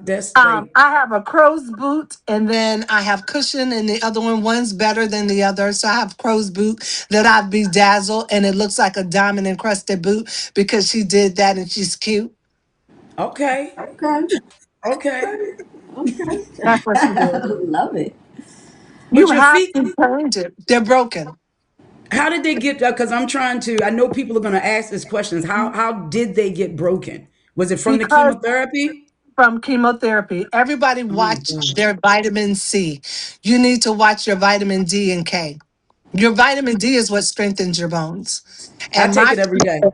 That's like I have a crow's boot and then I have cushion and the other one's better than the other. So I have crow's boot that I've bedazzled and it looks like a diamond encrusted boot because she did that and she's cute. okay, Okay. okay. Okay. That's what she did. Love it. You But your have feet, to change it. They're broken. how did they get? Because I'm trying to. I know people are going to ask this questions. How did they get broken? Was it from the Because chemotherapy? from chemotherapy, everybody Oh my watch god! their vitamin C. You need to watch your vitamin D and K. Your vitamin D is what strengthens your bones. I And take it every day.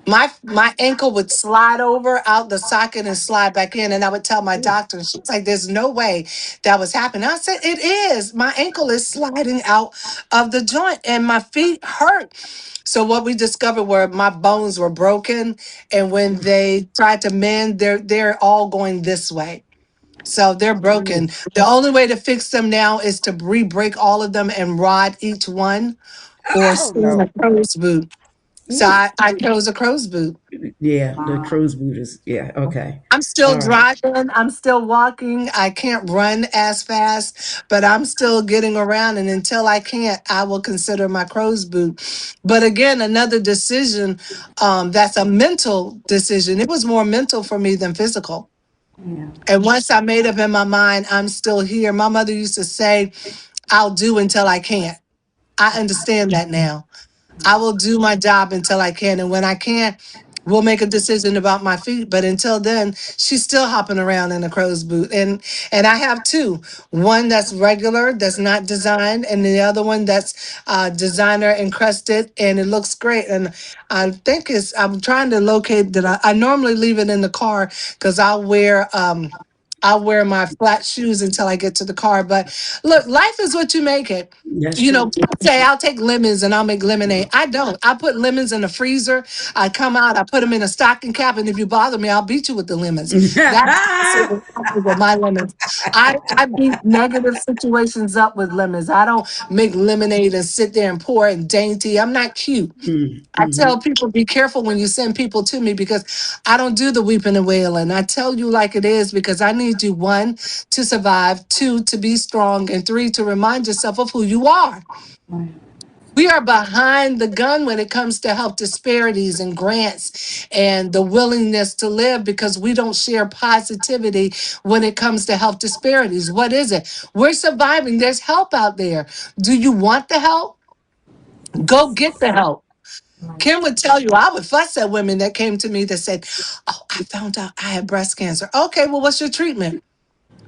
My ankle would slide over out the socket and slide back in, and I would tell my doctor, and she was like, "There's no way that was happening." I said, "It is. My ankle is sliding out of the joint, and my feet hurt." So what we discovered were my bones were broken, and when they tried to mend, they're all going this way. So they're broken. The only way to fix them now is to re-break all of them and rod each one, or Oh spoon a no. crow's boot. So I chose a crow's boot. Yeah, the Wow. crow's boot is, yeah, okay. I'm still All right. driving. I'm still walking. I can't run as fast, but I'm still getting around. And until I can't, I will consider my crow's boot. But again, another decision that's a mental decision. It was more mental for me than physical. Yeah. And once I made up in my mind, I'm still here. My mother used to say, I'll do until I can't. I understand that now. I will do my job until I can. And when I can't, we'll make a decision about my feet. But until then, she's still hopping around in a crow's boot. And I have two. One that's regular, that's not designed, and the other one that's designer encrusted, and it looks great. And I think I'm trying to locate that. I normally leave it in the car because I'll wear my flat shoes until I get to the car. But look, life is what you make it. That's You know, true. people say I'll take lemons and I'll make lemonade. I don't. I put lemons in the freezer. I come out, I put them in a stocking cap, and if you bother me, I'll beat you with the lemons. That's what happens with my lemons. I beat negative situations up with lemons. I don't make lemonade and sit there and pour it dainty. I'm not cute. I Mm-hmm. tell people, be careful when you send people to me because I don't do the weeping and wailing. I tell you like it is because I need you, one, to survive, two, to be strong, and three, to remind yourself of who you are. Right. We are behind the gun when it comes to health disparities and grants and the willingness to live because we don't share positivity when it comes to health disparities. What is it? We're surviving. There's help out there. Do you want the help? Go get the help. Right. Kim would tell you, I would fuss at women that came to me that said, "Oh, I found out I had breast cancer." Okay, well, what's your treatment?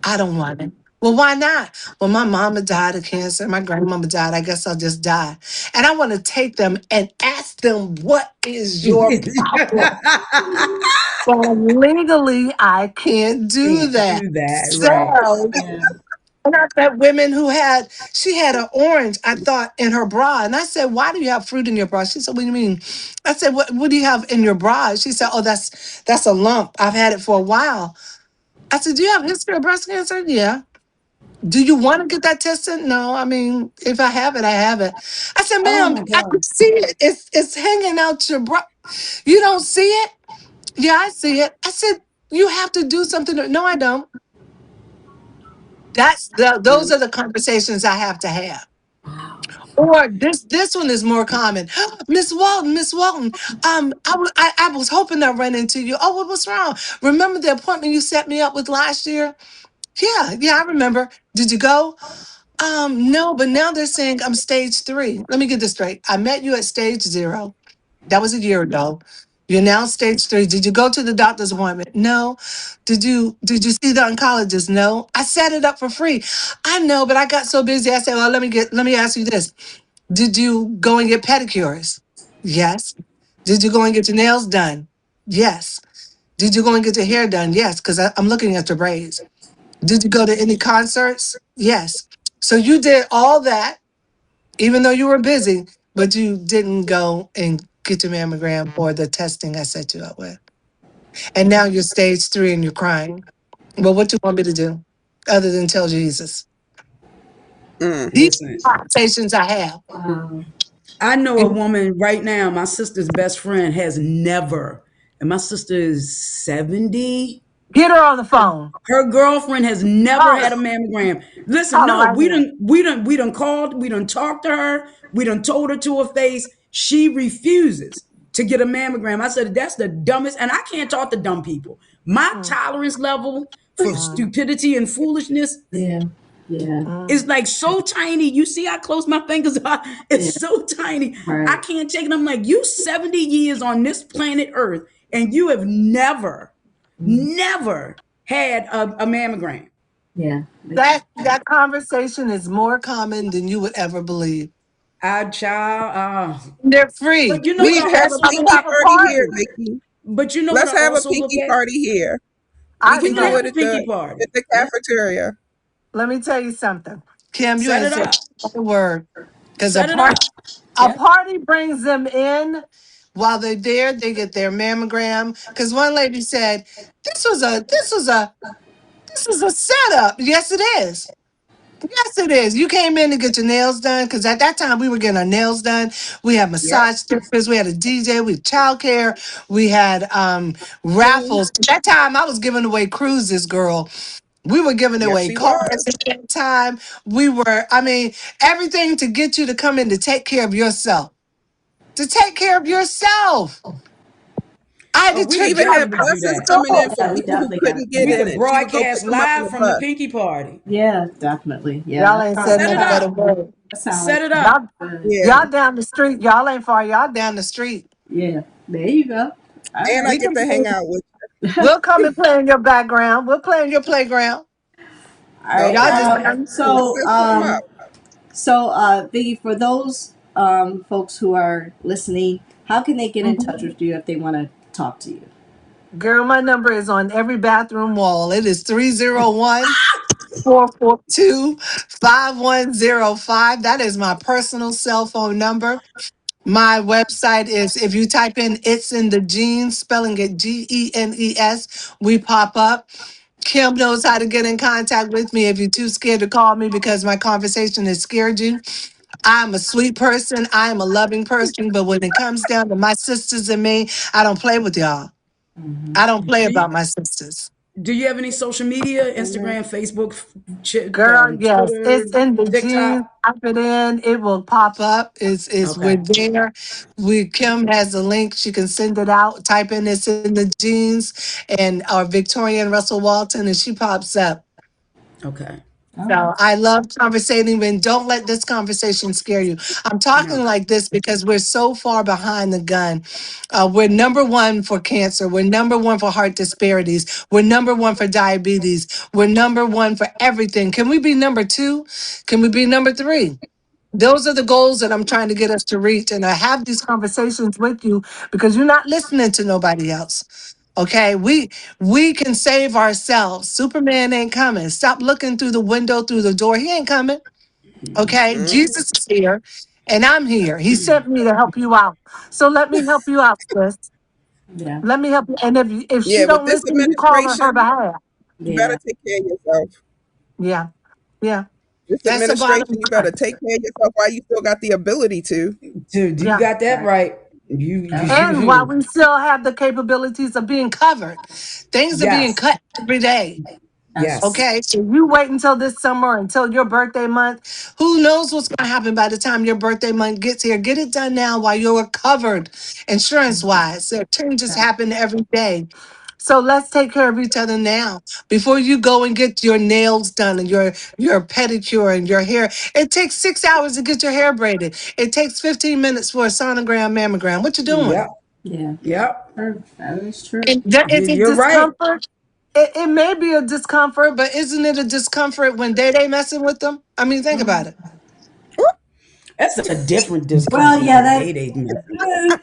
I don't want it. Well, why not? Well, my mama died of cancer. My grandmama died. I guess I'll just die. And I want to take them and ask them, what is your problem? Well, legally, I can't do Can't that. do that, right? So, Yeah. and I met women who she had an orange, I thought, in her bra. And I said, "Why do you have fruit in your bra?" She said, "What do you mean?" I said, what do you have in your bra? She said, "Oh, that's a lump. I've had it for a while." I said, "Do you have a history of breast cancer?" "Yeah." "Do you want to get that tested?" "No. I mean, if I have it, I have it." I said, Oh "Ma'am, my I God. can see it. It's hanging out your bra. You don't see it?" "Yeah, I see it." I said, "You have to do something." "No, I don't." Those Right. are the conversations I have to have. Wow. Or this one is more common. Miss Walton, I was hoping I run into you. Oh, what's wrong? Remember the appointment you set me up with last year? Yeah, I remember. Did you go? No, but now they're saying I'm stage 3. Let me get this straight. I met you at stage 0. That was a year ago. You're now stage 3. Did you go to the doctor's appointment? No. Did you see the oncologist? No. I set it up for free. I know, but I got so busy. I said, well, let me ask you this. Did you go and get pedicures? Yes. Did you go and get your nails done? Yes. Did you go and get your hair done? Yes, because I'm looking at your braids. Did you go to any concerts? Yes. So you did all that, even though you were busy, but you didn't go and get your mammogram or the testing I set you up with. And now you're stage 3 and you're crying. Well, what do you want me to do other than tell Jesus? These Listen, are conversations I have. Wow. I know a And woman right now, my sister's best friend has never, and my sister is 70. get her on the phone. Her girlfriend has never Call her. had a mammogram. Listen, Call her no, right now. we done called, we done talked to her, we done told her to her face. She refuses to get a mammogram. I said, that's the dumbest, and I can't talk to dumb people. My Mm, tolerance level for mm, stupidity and foolishness Yeah. Yeah. is mm. like so tiny. You see, I close my fingers. Yeah. It's so tiny. I Right. can't take it. I'm like, you 70 years on this planet Earth, and you have never, Mm. never had a mammogram. Yeah. That conversation is more common than you would ever believe. Our child. They're free. But you know We what We I have also let's look pinky at? have a party here, party. Vicky. But you know what Let's I have a also look pinky at? party here. We I We can can do have it a look. at the pinky party. cafeteria. Let me tell you something, Kim. You Set ain't it said up. a word because Set it up. a Yeah. party brings them in. While they're there, they get their mammogram. Because one lady said, this was a setup." Yes, it is. Yes, it is. You came in to get your nails done because at that time we were getting our nails done. We had Yep. massage therapists, we had a DJ, we had childcare, we had Cool. raffles. At that time I was giving away cruises, girl. We were giving Yes, away she cars was. at that time. I mean, everything to get you to come in to take care of yourself. To take care of yourself. I had Oh, to we We could treat even your had definitely do buses that. coming in soul. for Yeah, we people who definitely got to couldn't do get We that. in could it. She would go broadcast pick them up on live the from the bus. pinky party. Yeah, definitely. Yeah, Y'all that ain't sounds said Set nothing it that, but a up. word. that sound Set like it up. Y'all, fun. Yeah. y'all down the street. Y'all ain't far. Y'all down the street. Yeah, there you go. All And I right. We get can to play. hang out with We'll come and play in your background. We'll play in your playground. All you. right. Y'all just Okay. down the street. Let's set something up. Vicky, for those folks who are listening, how can they get in touch with you if they want to talk to you? Girl, my number is on every bathroom wall. It is 301-442-5105. That is my personal cell phone number. My website is, if you type in It's in the Genes, spelling it Genes, we pop up. Kim knows how to get in contact with me if you're too scared to call me because my conversation has scared you. I'm a sweet person. I am a loving person. But when it comes down to my sisters and me, I don't play with y'all. Hmm. I don't play Do you, about my sisters. do you have any social media? Instagram, Facebook, Girl, yes, Twitter, it's in the TikTok? genes. Type it in, it will pop up. It's we're Okay. there. We Kim has a link. She can send it out. Type in it's in the genes and or Victoria and Russell Walton, and she pops up. Okay. All right. So I love conversating and don't let this conversation scare you. I'm talking No. like this because we're so far behind the gun. We're number one for cancer. We're number one for heart disparities. We're number one for diabetes. We're number one for everything. Can we be number two? Can we be number three? Those are the goals that I'm trying to get us to reach. And I have these conversations with you because you're not listening to nobody else. Okay, we can save ourselves. Superman ain't coming. Stop looking through the window, through the door. He ain't coming. Okay, Mhm. Jesus is here, and I'm here. He sent me to help you out. So let me help you out, sis. Yeah. Let me help you. And if she Yeah, with don't this listen, you call on her administration, behalf. you better Yeah. take care of yourself. Yeah, yeah. This That's the bottom administration, you line. better take care of yourself while you still got the ability to. Dude, you Yeah. got that Right. right. You, Yep. And while you we still have the capabilities of being covered, things are being yes. cut every day. That's Yes. Okay, so you wait until this summer, until your birthday month. Who knows what's going to happen by the time your birthday month gets here? Get it done now while you're covered insurance wise. There changes right. happen every day. So let's take care of each other now before you go and get your nails done and your pedicure and your hair. It takes 6 hours to get your hair braided. It takes 15 minutes for a sonogram mammogram. What you doing? Yep. Yeah. Yep. True. That is true. And that is it You're right. discomfort? It may be a discomfort, but isn't it a discomfort when they messing with them? I mean, think about it. That's a different Well, discomfort yeah, than that. Day messing.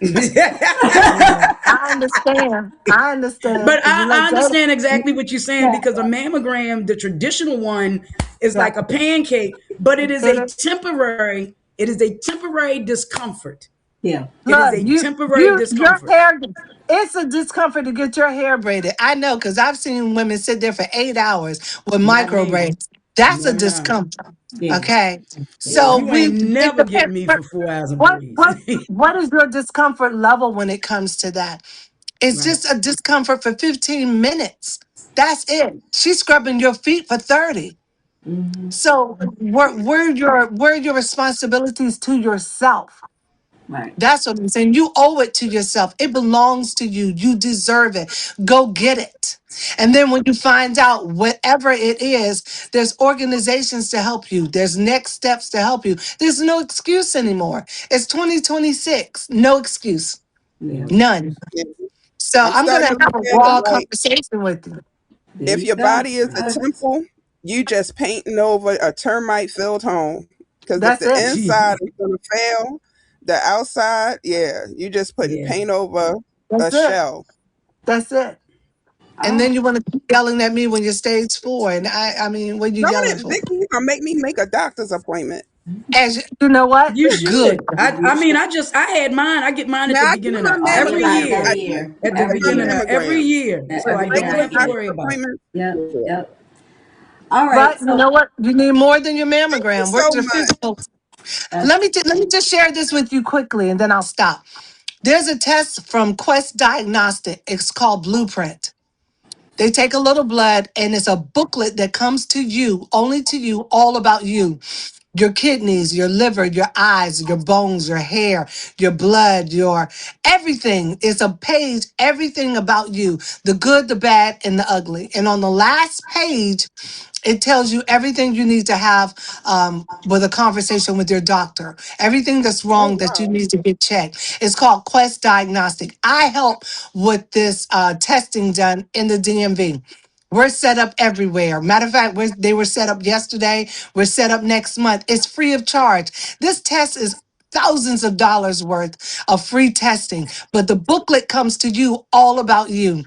Yeah, I understand. I understand But because you know I Jada. understand exactly what you're saying Yeah. because a mammogram, the traditional one, is Yeah, like a pancake, but it is it a is. temporary. It is a temporary discomfort. Yeah. It is Look, a you temporary you your discomfort. hair. It's a discomfort to get your hair braided. I know because I've seen women sit there for 8 hours with Not micro me. braids. That's a No. discomfort. Yeah. Okay, Yeah. so You we ain't it never getting depends. me for 4 hours of What breeze. what what is your discomfort level when it comes to that? It's Right. just a discomfort for 15 minutes. That's it. She's scrubbing your feet for 30. Hmm. So where your responsibilities to yourself? Right. That's what I'm saying. You owe it to yourself. It belongs to you. You deserve it. Go get it. And then when you find out whatever it is, there's organizations to help you. There's next steps to help you. There's no excuse anymore. It's 2026. No excuse. Yeah. None. Yeah. So I'm I'm gonna starting to have look a at it raw like conversation with you. There if you your go. body is a temple, you just painting over a termite filled home. Because if That's the it. inside is gonna fail, the outside, yeah, you just putting Yeah. paint over a That's it. shell. That's it. And Oh, then you want to keep yelling at me when you're stage 4. And I mean, what are you Don't yelling it, for? Vicky? You gonna make me make a doctor's appointment? As you know what? You Good. should. you I mean, should. I had mine. I get mine at Now the I get beginning my of Oh, you every got mammograms. it year. every I year. At the get Every my beginning of year. every mammograms. year. So Every I Regular don't every have to year. worry doctor's about it. appointments. Yep. Yeah. Yep. All right. But you So know what? You need more than your Thank you mammogram. so Where's your much. physical? that's Let me just share this with you quickly, and then I'll stop. There's a test from Quest Diagnostic. It's called Blueprint. They take a little blood, and it's a booklet that comes to you, only to you, all about you. Your kidneys, your liver, your eyes, your bones, your hair, your blood, your everything. It's a page, everything about you, the good, the bad, and the ugly. And on the last page, it tells you everything you need to have with a conversation with your doctor, everything that's Oh wrong that you wow. need to get checked. It's called Quest Diagnostic. I help with this testing done in the DMV. We're set up everywhere. Matter of fact, they were set up yesterday. We're set up next month. It's free of charge. This test is thousands of dollars worth of free testing, but the booklet comes to you all about you.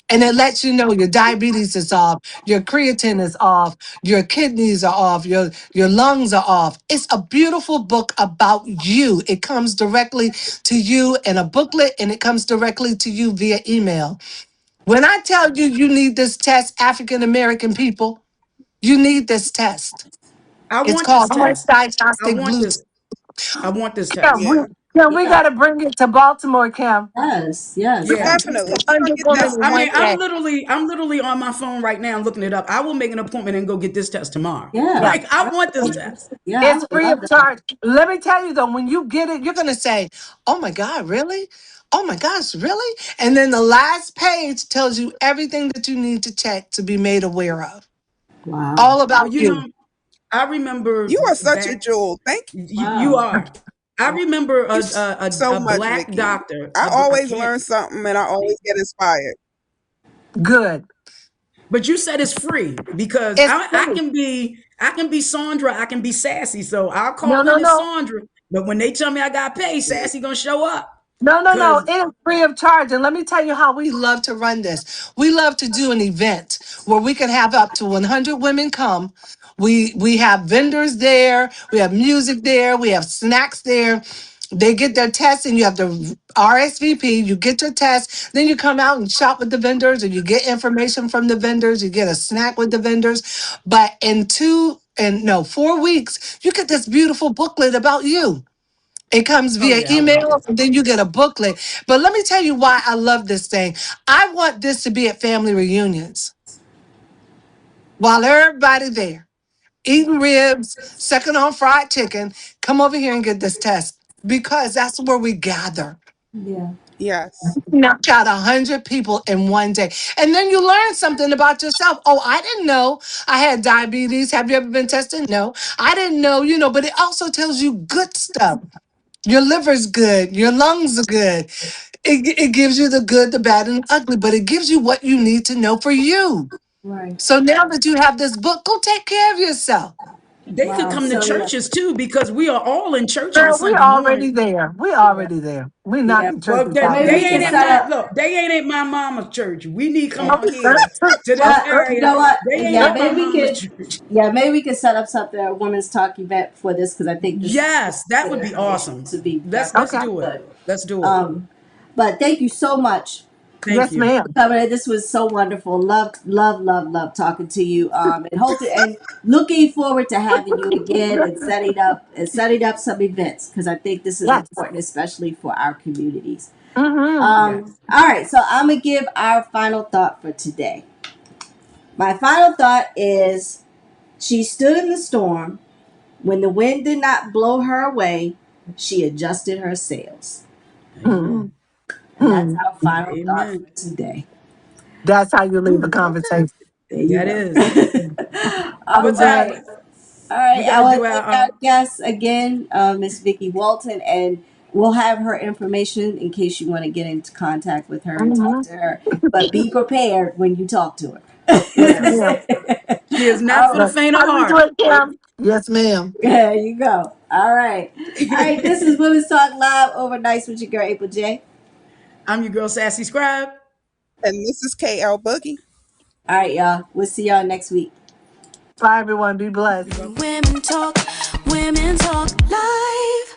And it lets you know your diabetes is off, your creatine is off, your kidneys are off, your lungs are off. It's a beautiful book about you. It comes directly to you in a booklet, and it comes directly to you via email. When I tell you you need this test, African American people, you need this test. I It's want this called Quest test. I Diagnostic want Blue. this. I want this Yeah, test. Yeah. we yeah. got to bring it to Baltimore, Cam. Yes. Yes. Yeah. Definitely. We're gonna 100 get women that No, in I one mean, tested. day. I'm literally on my phone right now looking it up. I will make an appointment and go get this test tomorrow. Yeah. Yeah. Like, I want this Yeah. test. Yeah. I It's would free love of that. charge. Let me tell you though, when you get it, you're going to say, oh my God, really? Oh my gosh, really? And then the last page tells you everything that you need to check to be made aware of. Wow. All Well, about you. I remember You are such a back. jewel. Thank You Wow. are. I remember you so a much, black Vicky. doctor. I I always can't. learn something and I always get inspired. Good. But you said it's free because It's free. I can be Sandra. I can be Sassy. So I'll No, call no, in as no. Sandra. But when they tell me I got paid, Yeah. Sassy gonna show up. No, no, no. Cause It is free of charge. And let me tell you how we love to run this. We love to do an event where we can have up to 100 women come. We have vendors there. We have music there. We have snacks there. They get their test and you have to RSVP. You get your test. Then you come out and shop with the vendors or you get information from the vendors. You get a snack with the vendors. But in 4 weeks, you get this beautiful booklet about you. It comes oh via yeah, I want email, this. and then you get a booklet. But let me tell you why I love this thing. I want this to be at family reunions while everybody there eating ribs, sucking on fried chicken. Come over here and get this test because that's where we gather. Yeah. Yes. Knock out 100 people in one day. And then you learn something about yourself. Oh, I didn't know I had diabetes. Have you ever been tested? No. I didn't know, but it also tells you good stuff. Your liver's good. Your lungs are good. It gives you the good, the bad, and the ugly, but it gives you what you need to know for you. Right. So now that you have this book, go take care of yourself. They could Wow. come to So yeah. churches too because we are all in church on Girl, we Sunday already morning. there. We Yeah. already there. We Yeah. knocking Well, churches Well, out maybe this we they can ain't year. at set my up. look. They ain't at my mama's church. We need to come Yeah. on here to this You area. know what? They ain't Yeah. at my Maybe we mama's could. church. Yeah. Maybe we could set up something a women's talk event for this because I think this is Yes, that would good be information. awesome. This would be Let's definitely Okay. do it. good. Let's do it. Um, but thank you so much Thank Yes, you. ma'am. for coming in. This was so wonderful. Love talking to you. And and looking forward to having you again and setting up some events because I think this is Yes. important, especially for our communities. Mm-hmm. Yes. All right, so I'm gonna give our final thought for today. My final thought is she stood in the storm. When the wind did not blow her away, she adjusted her sails. Mm-hmm. Amen. And that's our Mm-hmm. final thought Amen. for today. That's how you leave a Whew, conversation. There you that go. is. Have a All But good right. All right. we got I to want do to thank our our guest again, Miss Vicki Walton, and we'll have her information in case you want to get into contact with her and talk Mm-hmm. to her. But be prepared when you talk to Yes, yes. her. ma'am. She is not All for the right. But faint of how do we do heart. it, Kim? Yes, ma'am. There you go. All right. All right. This is Women's Talk Live overnight with your girl April J. I'm your girl, Sassy Scribe. And this is KL Boogie. All right, y'all. We'll see y'all next week. Bye, everyone. Be blessed. Women talk live.